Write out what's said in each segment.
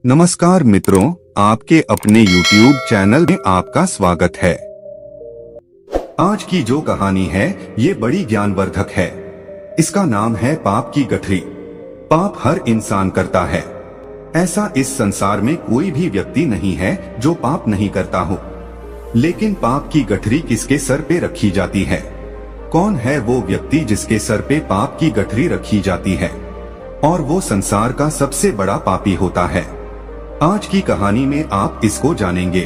नमस्कार मित्रों, आपके अपने YouTube चैनल में आपका स्वागत है। आज की जो कहानी है ये बड़ी ज्ञानवर्धक है। इसका नाम है पाप की गठरी। पाप हर इंसान करता है। ऐसा इस संसार में कोई भी व्यक्ति नहीं है जो पाप नहीं करता हो। लेकिन पाप की गठरी किसके सर पे रखी जाती है? कौन है वो व्यक्ति जिसके सर पे पाप की गठरी रखी जाती है और वो संसार का सबसे बड़ा पापी होता है? आज की कहानी में आप इसको जानेंगे।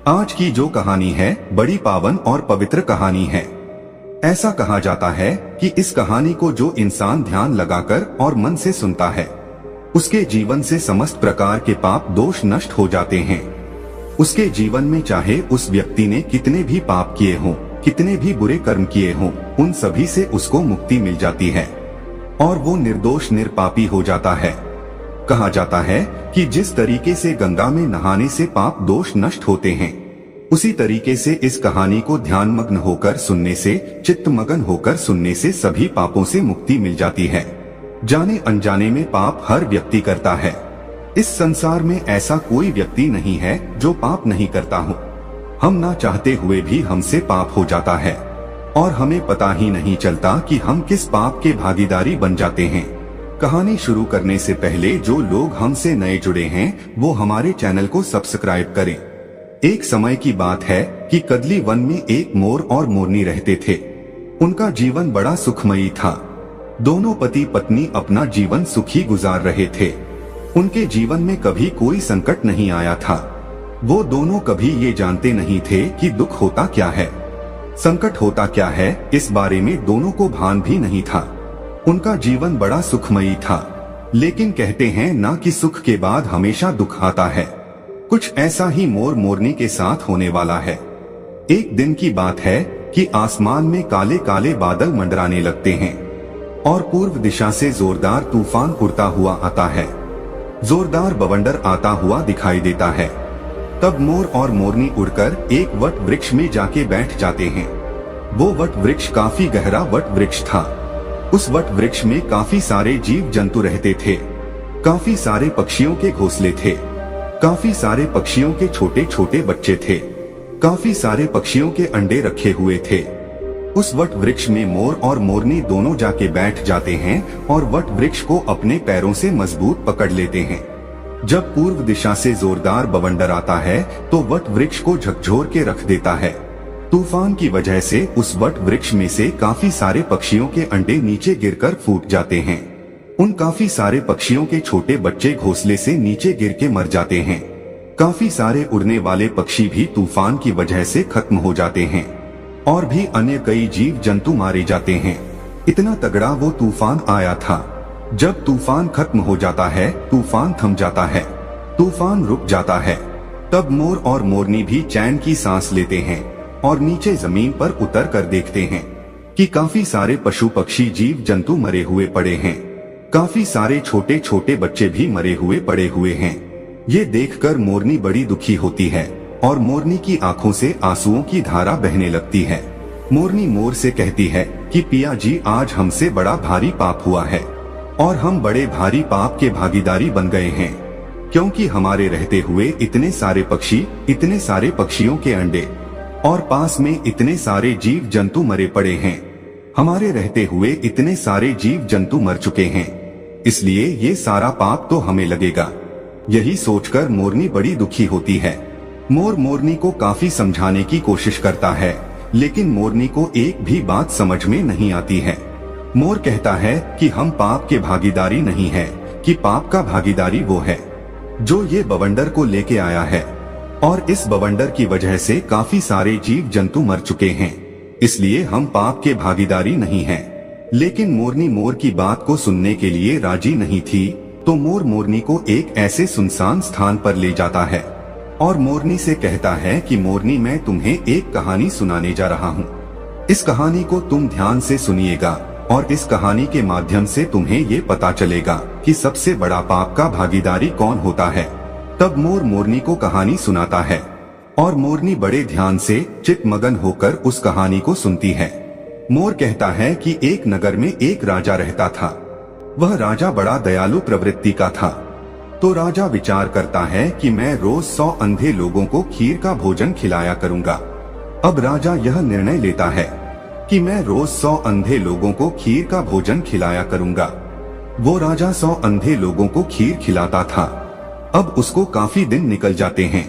आज की जो कहानी है बड़ी पावन और पवित्र कहानी है। ऐसा कहा जाता है कि इस कहानी को जो इंसान ध्यान लगाकर और मन से सुनता है उसके जीवन से समस्त प्रकार के पाप दोष नष्ट हो जाते हैं। उसके जीवन में चाहे उस व्यक्ति ने कितने भी पाप किए हों, कितने भी बुरे कर्म किए हों, उन सभी से उसको मुक्ति मिल जाती है और वो निर्दोष निरपापी हो जाता है। कहा जाता है कि जिस तरीके से गंगा में नहाने से पाप दोष नष्ट होते हैं, उसी तरीके से इस कहानी को ध्यानमग्न होकर सुनने से, चित्तमग्न होकर सुनने से सभी पापों से मुक्ति मिल जाती है। जाने अनजाने में पाप हर व्यक्ति करता है। इस संसार में ऐसा कोई व्यक्ति नहीं है जो पाप नहीं करता हो। हम ना चाहते हुए भी हमसे पाप हो जाता है और हमें पता ही नहीं चलता कि हम किस पाप के भागीदारी बन जाते हैं। कहानी शुरू करने से पहले जो लोग हमसे नए जुड़े हैं वो हमारे चैनल को सब्सक्राइब करें। एक समय की बात है कि कदली वन में एक मोर और मोरनी रहते थे। उनका जीवन बड़ा सुखमयी था। दोनों पति पत्नी अपना जीवन सुखी गुजार रहे थे। उनके जीवन में कभी कोई संकट नहीं आया था। वो दोनों कभी ये जानते नहीं थे कि दुख होता क्या है, संकट होता क्या है, इस बारे में दोनों को भान भी नहीं था। उनका जीवन बड़ा सुखमयी था। लेकिन कहते हैं ना कि सुख के बाद हमेशा दुख आता है। कुछ ऐसा ही मोर मोरनी के साथ होने वाला है। एक दिन की बात है कि आसमान में काले काले बादल मंडराने लगते हैं और पूर्व दिशा से जोरदार तूफान उड़ता हुआ आता है। जोरदार बवंडर आता हुआ दिखाई देता है। तब मोर और मोरनी उड़कर एक वट वृक्ष में जाके बैठ जाते हैं। वो वट वृक्ष काफी गहरा वट वृक्ष था। उस वट वृक्ष में काफी सारे जीव जंतु रहते थे। काफी सारे पक्षियों के घोंसले थे। काफी सारे पक्षियों के छोटे छोटे बच्चे थे। काफी सारे पक्षियों के अंडे रखे हुए थे। उस वट वृक्ष में मोर और मोरनी दोनों जाके बैठ जाते हैं और वट वृक्ष को अपने पैरों से मजबूत पकड़ लेते हैं। जब पूर्व दिशा से जोरदार बवंडर आता है तो वट वृक्ष को झकझोर के रख देता है। तूफान की वजह से उस वट वृक्ष में से काफी सारे पक्षियों के अंडे नीचे गिरकर फूट जाते हैं। उन काफी सारे पक्षियों के छोटे बच्चे घोंसले से नीचे गिर के मर जाते हैं। काफी सारे उड़ने वाले पक्षी भी तूफान की वजह से खत्म हो जाते हैं और भी अन्य कई जीव जंतु मारे जाते हैं। इतना तगड़ा वो तूफान आया था। जब तूफान खत्म हो जाता है, तूफान थम जाता है, तूफान रुक जाता है, तब मोर और मोरनी भी चैन की सांस लेते हैं और नीचे जमीन पर उतर कर देखते हैं कि काफी सारे पशु पक्षी जीव जंतु मरे हुए पड़े हैं। काफी सारे छोटे छोटे बच्चे भी मरे हुए पड़े हुए हैं। ये देखकर मोरनी बड़ी दुखी होती है और मोरनी की आंखों से आंसुओं की धारा बहने लगती है। मोरनी मोर से कहती है कि पिया जी, आज हमसे बड़ा भारी पाप हुआ है और हम बड़े भारी पाप के भागीदारी बन गए हैं, क्योंकि हमारे रहते हुए इतने सारे पक्षी, इतने सारे पक्षियों के अंडे और पास में इतने सारे जीव जंतु मरे पड़े हैं। हमारे रहते हुए इतने सारे जीव जंतु मर चुके हैं, इसलिए ये सारा पाप तो हमें लगेगा। यही सोचकर मोरनी बड़ी दुखी होती है। मोर मोरनी को काफी समझाने की कोशिश करता है, लेकिन मोरनी को एक भी बात समझ में नहीं आती है। मोर कहता है कि हम पाप के भागीदारी नहीं है, कि पाप का भागीदारी वो है जो ये बवंडर को लेके आया है और इस बवंडर की वजह से काफी सारे जीव जंतु मर चुके हैं, इसलिए हम पाप के भागीदारी नहीं हैं। लेकिन मोरनी मोर की बात को सुनने के लिए राजी नहीं थी, तो मोर मोरनी को एक ऐसे सुनसान स्थान पर ले जाता है और मोरनी से कहता है कि मोरनी, मैं तुम्हें एक कहानी सुनाने जा रहा हूँ। इस कहानी को तुम ध्यान से सुनिएगा और इस कहानी के माध्यम से तुम्हें ये पता चलेगा कि सबसे बड़ा पाप का भागीदारी कौन होता है। तब मोर मोरनी को कहानी सुनाता है और मोरनी बड़े ध्यान से चित्तमग्न होकर उस कहानी को सुनती है। मोर कहता है कि एक नगर में एक राजा रहता था। वह राजा बड़ा दयालु प्रवृत्ति का था। तो राजा विचार करता है कि मैं रोज 100 अंधे लोगों को खीर का भोजन खिलाया करूंगा। अब राजा यह निर्णय लेता है कि मैं रोज 100 अंधे लोगों को खीर का भोजन खिलाया करूंगा। वो राजा 100 अंधे लोगों को खीर खिलाता था। अब उसको काफी दिन निकल जाते हैं।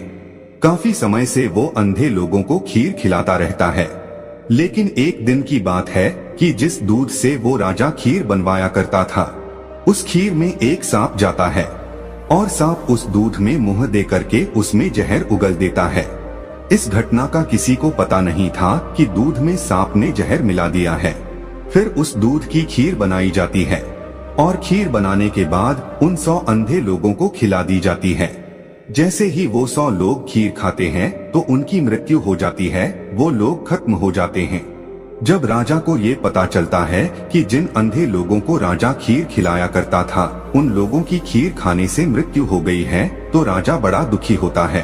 काफी समय से वो अंधे लोगों को खीर खिलाता रहता है। लेकिन एक दिन की बात है कि जिस दूध से वो राजा खीर बनवाया करता था, उस खीर में एक सांप जाता है और सांप उस दूध में मुंह दे करके उसमें जहर उगल देता है। इस घटना का किसी को पता नहीं था कि दूध में सांप ने जहर मिला दिया है। फिर उस दूध की खीर बनाई जाती है और खीर बनाने के बाद उन 100 अंधे लोगों को खिला दी जाती है। जैसे ही वो 100 लोग खीर खाते हैं तो उनकी मृत्यु हो जाती है, वो लोग खत्म हो जाते हैं। जब राजा को ये पता चलता है कि जिन अंधे लोगों को राजा खीर खिलाया करता था, उन लोगों की खीर खाने से मृत्यु हो गई है, तो राजा बड़ा दुखी होता है।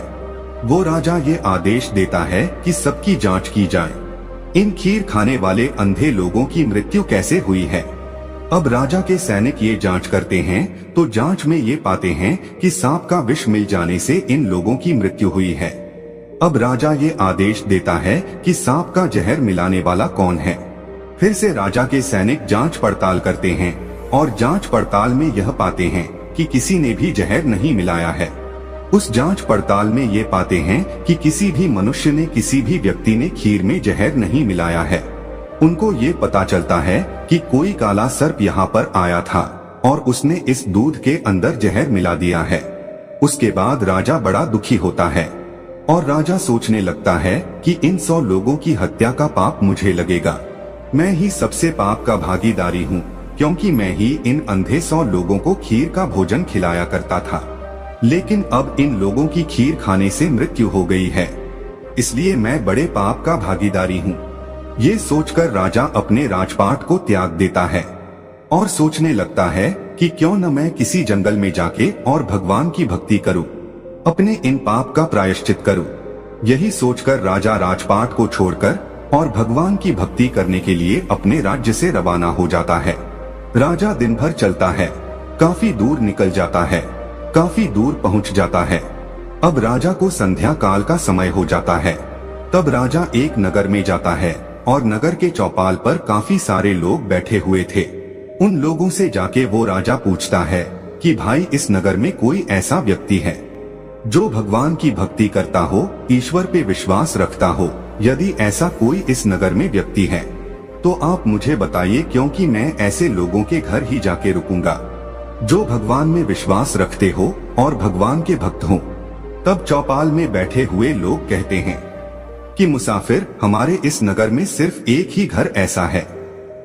वो राजा ये आदेश देता है कि सबकी जांच की जाए, इन खीर खाने वाले अंधे लोगों की मृत्यु कैसे हुई है। अब राजा के सैनिक ये जांच करते हैं तो जांच में ये पाते हैं कि सांप का विष मिल जाने से इन लोगों की मृत्यु हुई है। अब राजा ये आदेश देता है कि सांप का जहर मिलाने वाला कौन है। फिर से राजा के सैनिक जांच पड़ताल करते हैं और जांच पड़ताल में यह पाते हैं कि किसी ने भी जहर नहीं मिलाया है। उस जांच पड़ताल में ये पाते हैं कि किसी भी मनुष्य ने, किसी भी व्यक्ति ने खीर में जहर नहीं मिलाया है। उनको ये पता चलता है कि कोई काला सर्प यहाँ पर आया था और उसने इस दूध के अंदर जहर मिला दिया है। उसके बाद राजा बड़ा दुखी होता है और राजा सोचने लगता है कि इन 100 लोगों की हत्या का पाप मुझे लगेगा। मैं ही सबसे पाप का भागीदारी हूँ, क्योंकि मैं ही इन अंधे 100 लोगों को खीर का भोजन खिलाया करता था। लेकिन अब इन लोगों की खीर खाने से मृत्यु हो गई है, इसलिए मैं बड़े पाप का भागीदारी हूँ। ये सोचकर राजा अपने राजपाट को त्याग देता है और सोचने लगता है कि क्यों न मैं किसी जंगल में जाके और भगवान की भक्ति करूं, अपने इन पाप का प्रायश्चित करूं। यही सोचकर राजा राजपाट को छोड़कर और भगवान की भक्ति करने के लिए अपने राज्य से रवाना हो जाता है। राजा दिन भर चलता है, काफी दूर निकल जाता है, काफी दूर पहुंच जाता है। अब राजा को संध्या काल का समय हो जाता है। तब राजा एक नगर में जाता है और नगर के चौपाल पर काफी सारे लोग बैठे हुए थे। उन लोगों से जाके वो राजा पूछता है कि भाई, इस नगर में कोई ऐसा व्यक्ति है जो भगवान की भक्ति करता हो, ईश्वर पे विश्वास रखता हो? यदि ऐसा कोई इस नगर में व्यक्ति है तो आप मुझे बताइए, क्योंकि मैं ऐसे लोगों के घर ही जाके रुकूंगा जो भगवान में विश्वास रखते हो और भगवान के भक्त हो। तब चौपाल में बैठे हुए लोग कहते हैं कि मुसाफिर, हमारे इस नगर में सिर्फ एक ही घर ऐसा है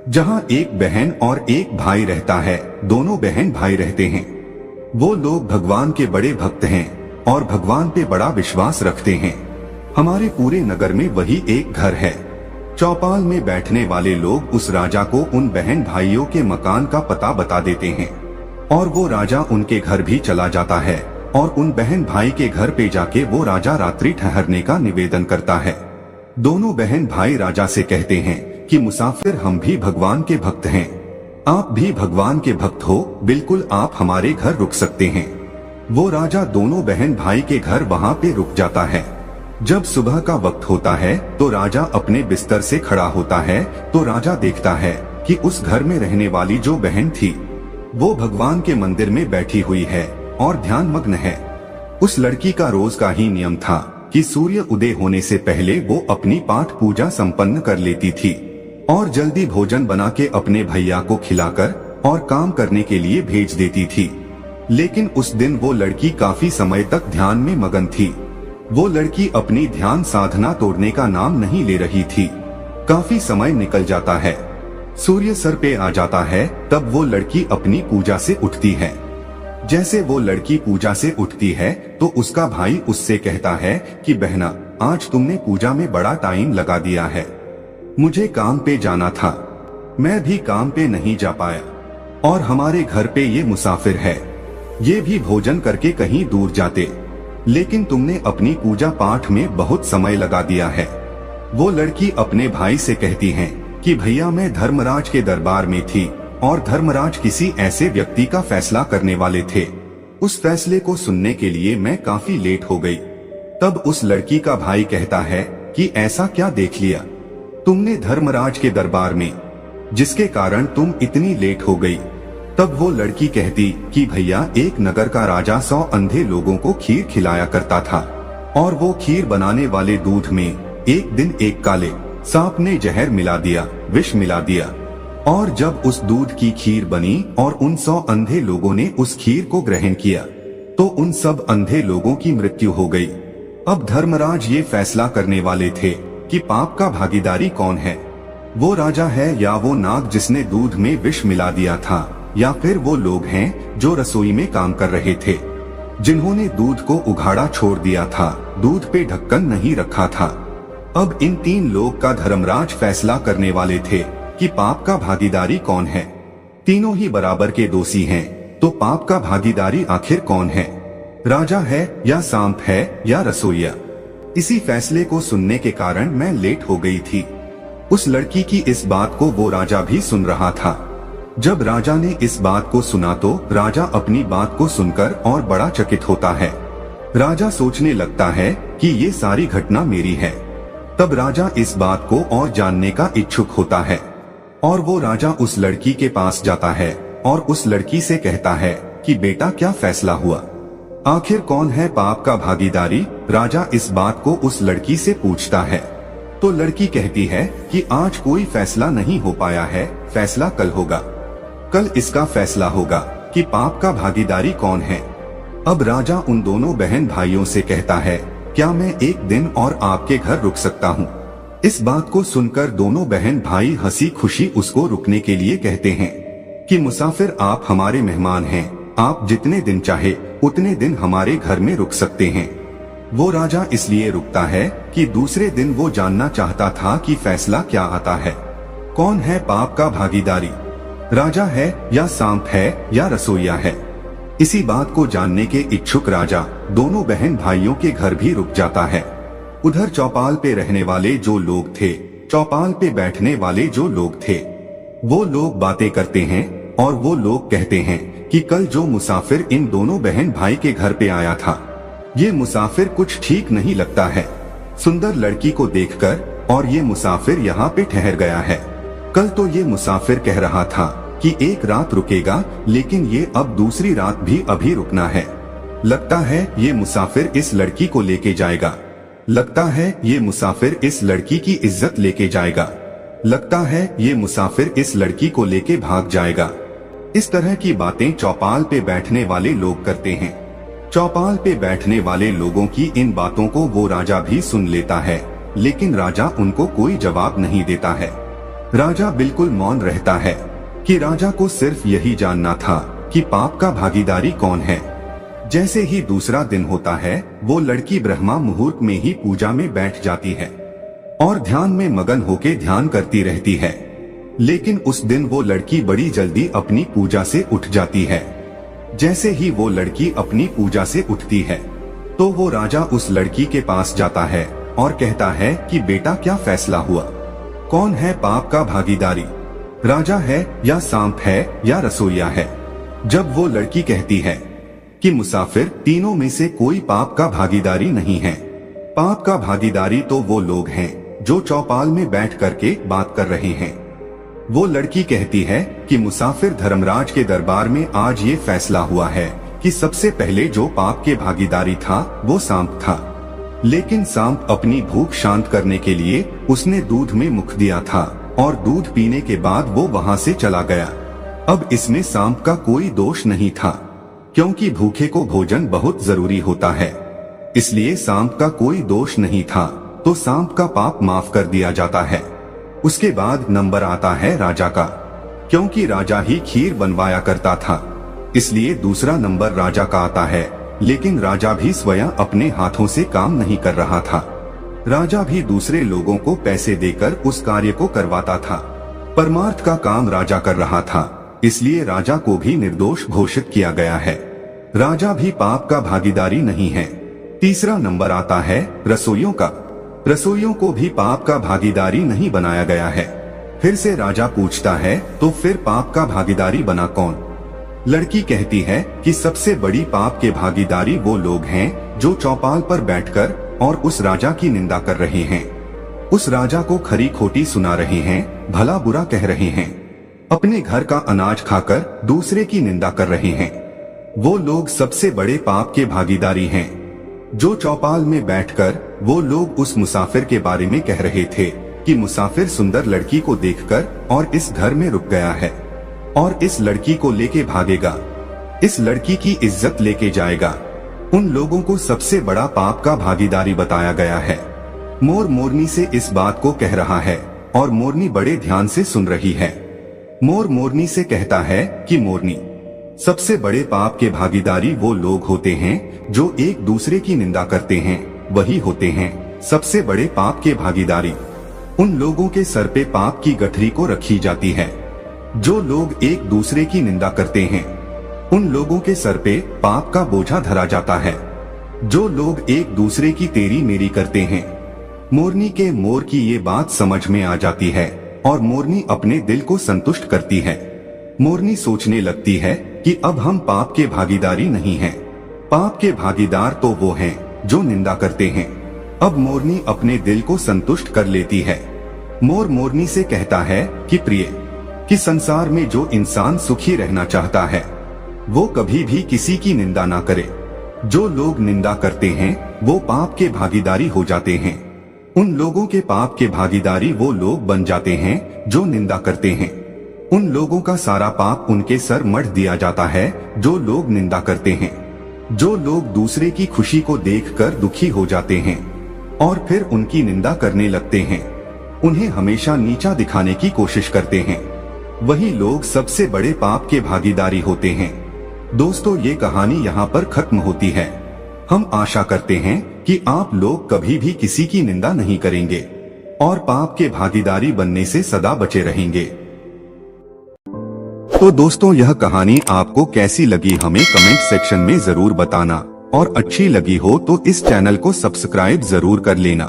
जहां एक बहन और एक भाई रहता है। दोनों बहन भाई रहते हैं। वो लोग भगवान के बड़े भक्त हैं और भगवान पे बड़ा विश्वास रखते हैं। हमारे पूरे नगर में वही एक घर है। चौपाल में बैठने वाले लोग उस राजा को उन बहन भाइयों के मकान का पता बता देते हैं और वो राजा उनके घर भी चला जाता है और उन बहन भाई के घर पे जाके वो राजा रात्रि ठहरने का निवेदन करता है। दोनों बहन भाई राजा से कहते हैं कि मुसाफिर, हम भी भगवान के भक्त हैं, आप भी भगवान के भक्त हो, बिल्कुल आप हमारे घर रुक सकते हैं। वो राजा दोनों बहन भाई के घर वहाँ पे रुक जाता है। जब सुबह का वक्त होता है तो राजा अपने बिस्तर से खड़ा होता है तो राजा देखता है कि उस घर में रहने वाली जो बहन थी वो भगवान के मंदिर में बैठी हुई है और ध्यान मग्न है। उस लड़की का रोज का ही नियम था कि सूर्य उदय होने से पहले वो अपनी पाठ पूजा संपन्न कर लेती थी और जल्दी भोजन बना के अपने भैया को खिलाकर और काम करने के लिए भेज देती थी। लेकिन उस दिन वो लड़की काफी समय तक ध्यान में मगन थी। वो लड़की अपनी ध्यान साधना तोड़ने का नाम नहीं ले रही थी। काफी समय निकल जाता है, सूर्य सर पे आ जाता है, तब वो लड़की अपनी पूजा से उठती है। जैसे वो लड़की पूजा से उठती है तो उसका भाई उससे कहता है कि बहना, आज तुमने पूजा में बड़ा टाइम लगा दिया है, मुझे काम पे जाना था, मैं भी काम पे नहीं जा पाया और हमारे घर पे ये मुसाफिर है, ये भी भोजन करके कहीं दूर जाते, लेकिन तुमने अपनी पूजा पाठ में बहुत समय लगा दिया है। वो लड़की अपने भाई से कहती है कि भैया, मैं धर्मराज के दरबार में थी और धर्मराज किसी ऐसे व्यक्ति का फैसला करने वाले थे उस फैसले को सुनने के लिए मैं काफी लेट हो गई। तब उस लड़की का भाई कहता है कि ऐसा क्या देख लिया तुमने धर्मराज के दरबार में, जिसके कारण तुम इतनी लेट हो गई। तब वो लड़की कहती कि भैया, एक नगर का राजा 100 अंधे लोगों को खीर खिलाया करता था, और वो खीर बनाने वाले दूध में एक दिन एक काले सांप ने जहर मिला दिया, विष मिला दिया, और जब उस दूध की खीर बनी और उन 100 अंधे लोगों ने उस खीर को ग्रहण किया तो उन सब अंधे लोगों की मृत्यु हो गई। अब धर्मराज ये फैसला करने वाले थे कि पाप का भागीदारी कौन है, वो राजा है या वो नाग जिसने दूध में विष मिला दिया था, या फिर वो लोग हैं जो रसोई में काम कर रहे थे, जिन्होंने दूध को उघाड़ा छोड़ दिया था, दूध पे ढक्कन नहीं रखा था। अब इन 3 लोग का धर्मराज फैसला करने वाले थे कि पाप का भागीदारी कौन है। तीनों ही बराबर के दोषी हैं, तो पाप का भागीदारी आखिर कौन है, राजा है या सांप है या रसोइया। इसी फैसले को सुनने के कारण मैं लेट हो गई थी। उस लड़की की इस बात को वो राजा भी सुन रहा था। जब राजा ने इस बात को सुना तो राजा अपनी बात को सुनकर और बड़ा चकित होता है। राजा सोचने लगता है कि ये सारी घटना मेरी है। तब राजा इस बात को और जानने का इच्छुक होता है, और वो राजा उस लड़की के पास जाता है और उस लड़की से कहता है कि बेटा, क्या फैसला हुआ, आखिर कौन है पाप का भागीदारी। राजा इस बात को उस लड़की से पूछता है तो लड़की कहती है कि आज कोई फैसला नहीं हो पाया है, फैसला कल होगा। कल इसका फैसला होगा कि पाप का भागीदारी कौन है। अब राजा उन दोनों बहन भाइयों से कहता है, क्या मैं एक दिन और आपके घर रुक सकता हूँ। इस बात को सुनकर दोनों बहन भाई हंसी खुशी उसको रुकने के लिए कहते हैं कि मुसाफिर, आप हमारे मेहमान हैं, आप जितने दिन चाहे उतने दिन हमारे घर में रुक सकते हैं। वो राजा इसलिए रुकता है कि दूसरे दिन वो जानना चाहता था कि फैसला क्या आता है, कौन है पाप का भागीदारी, राजा है या सांप है या रसोइया है। इसी बात को जानने के इच्छुक राजा दोनों बहन भाइयों के घर भी रुक जाता है। उधर चौपाल पे रहने वाले जो लोग थे, चौपाल पे बैठने वाले जो लोग थे, वो लोग बातें करते हैं और वो लोग कहते हैं कि कल जो मुसाफिर इन दोनों बहन भाई के घर पे आया था, ये मुसाफिर कुछ ठीक नहीं लगता है, सुंदर लड़की को देखकर, और ये मुसाफिर यहाँ पे ठहर गया है। कल तो ये मुसाफिर कह रहा था कि एक रात रुकेगा, लेकिन ये अब दूसरी रात भी अभी रुकना है। लगता है ये मुसाफिर इस लड़की को लेके जाएगा, लगता है ये मुसाफिर इस लड़की की इज्जत लेके जाएगा, लगता है ये मुसाफिर इस लड़की को लेके भाग जाएगा। इस तरह की बातें चौपाल पे बैठने वाले लोग करते हैं। चौपाल पे बैठने वाले लोगों की इन बातों को वो राजा भी सुन लेता है, लेकिन राजा उनको कोई जवाब नहीं देता है। राजा बिल्कुल मौन रहता है कि राजा को सिर्फ यही जानना था कि पाप का भागीदारी कौन है। जैसे ही दूसरा दिन होता है, वो लड़की ब्रह्मा मुहूर्त में ही पूजा में बैठ जाती है और ध्यान में मगन होके ध्यान करती रहती है। लेकिन उस दिन वो लड़की बड़ी जल्दी अपनी पूजा से उठ जाती है। जैसे ही वो लड़की अपनी पूजा से उठती है तो वो राजा उस लड़की के पास जाता है और कहता है कि बेटा, क्या फैसला हुआ, कौन है पाप का भागीदारी, राजा है या सांप है या रसोइया है। जब वो लड़की कहती है कि मुसाफिर, तीनों में से कोई पाप का भागीदारी नहीं है, पाप का भागीदारी तो वो लोग हैं जो चौपाल में बैठ करके बात कर रहे हैं। वो लड़की कहती है कि मुसाफिर, धर्मराज के दरबार में आज ये फैसला हुआ है कि सबसे पहले जो पाप के भागीदारी था वो सांप था, लेकिन सांप अपनी भूख शांत करने के लिए उसने दूध में मुख दिया था और दूध पीने के बाद वो वहाँ से चला गया। अब इसमें सांप का कोई दोष नहीं था, क्योंकि भूखे को भोजन बहुत जरूरी होता है, इसलिए सांप का कोई दोष नहीं था, तो सांप का पाप माफ कर दिया जाता है। उसके बाद नंबर आता है राजा का, क्योंकि राजा ही खीर बनवाया करता था, इसलिए दूसरा नंबर राजा का आता है। लेकिन राजा भी स्वयं अपने हाथों से काम नहीं कर रहा था, राजा भी दूसरे लोगों को पैसे देकर उस कार्य को करवाता था। परमार्थ का काम राजा कर रहा था, इसलिए राजा को भी निर्दोष घोषित किया गया है। राजा भी पाप का भागीदारी नहीं है। तीसरा नंबर आता है रसोइयों का। रसोइयों को भी पाप का भागीदारी नहीं बनाया गया है। फिर से राजा पूछता है, तो फिर पाप का भागीदारी बना कौन? लड़की कहती है कि सबसे बड़ी पाप के भागीदारी वो लोग हैं जो चौपाल पर बैठकर और उस राजा की निंदा कर रहे हैं, उस राजा को खरी खोटी सुना रहे हैं, भला बुरा कह रहे हैं, अपने घर का अनाज खाकर दूसरे की निंदा कर रहे हैं। वो लोग सबसे बड़े पाप के भागीदारी हैं। जो चौपाल में बैठकर वो लोग उस मुसाफिर के बारे में कह रहे थे कि मुसाफिर सुंदर लड़की को देखकर और इस घर में रुक गया है और इस लड़की को लेके भागेगा, इस लड़की की इज्जत लेके जाएगा, उन लोगों को सबसे बड़ा पाप का भागीदारी बताया गया है। मोर मोरनी से इस बात को कह रहा है और मोरनी बड़े ध्यान से सुन रही है। मोर मोरनी से कहता है कि मोरनी, सबसे बड़े पाप के भागीदारी वो लोग होते हैं जो एक दूसरे की निंदा करते हैं, वही होते हैं सबसे बड़े पाप के भागीदारी। उन लोगों के सर पे पाप की गठरी को रखी जाती है। जो लोग एक दूसरे की निंदा करते हैं उन लोगों के सर पे पाप का बोझा धरा जाता है। जो लोग एक दूसरे की तेरी मेरी करते हैं, मोरनी के मोर की ये बात समझ में आ जाती है और मोरनी अपने दिल को संतुष्ट करती है। मोरनी सोचने लगती है कि अब हम पाप के भागीदारी नहीं हैं। पाप के भागीदार तो वो हैं जो निंदा करते हैं। अब मोरनी अपने दिल को संतुष्ट कर लेती है। मोर मोरनी से कहता है कि प्रिय, कि संसार में जो इंसान सुखी रहना चाहता है वो कभी भी किसी की निंदा ना करे। जो लोग निंदा करते हैं वो पाप के भागीदारी हो जाते हैं। उन लोगों के पाप के भागीदारी वो लोग बन जाते हैं जो निंदा करते हैं। उन लोगों का सारा पाप उनके सर मढ़ दिया जाता है जो लोग निंदा करते हैं। जो लोग दूसरे की खुशी को देखकर दुखी हो जाते हैं और फिर उनकी निंदा करने लगते हैं, उन्हें हमेशा नीचा दिखाने की कोशिश करते हैं, वही लोग सबसे बड़े पाप के भागीदारी होते हैं। दोस्तों, ये कहानी यहाँ पर खत्म होती है। हम आशा करते हैं कि आप लोग कभी भी किसी की निंदा नहीं करेंगे और पाप के भागीदारी बनने से सदा बचे रहेंगे। तो दोस्तों, यह कहानी आपको कैसी लगी हमें कमेंट सेक्शन में जरूर बताना और अच्छी लगी हो तो इस चैनल को सब्सक्राइब जरूर कर लेना।